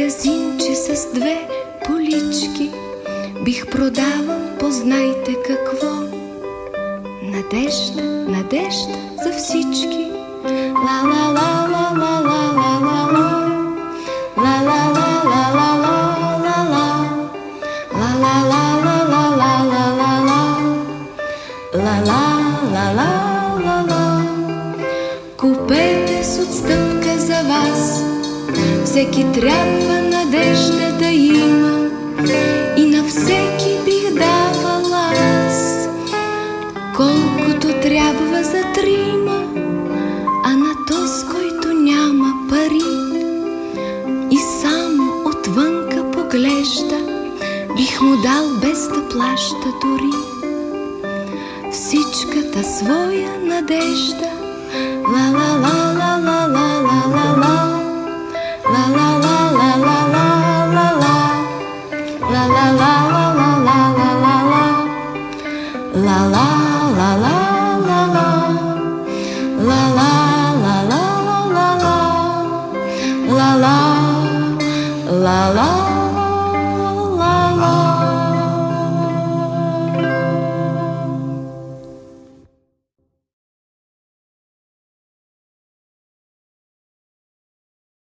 магазинче с две полички бих продавал, познайте какво. Надежда, надежда за всички. Ла-ла-ла-ла-ла-ла-ла-ла. Ла-ла-ла-ла-ла-ла-ла. Ла-ла-ла-ла-ла-ла-ла-ла. Ла-ла-ла-ла-ла-ла. Купете с отстъпка за вас. Всеки трябва надежда да има. И на всеки бих давала аз колкото трябва за трима. А на този, който няма пари и само отвънка поглежда, бих му дал без да плаща дори всичката своя надежда. Ла-ла-ла-ла-ла-ла-ла.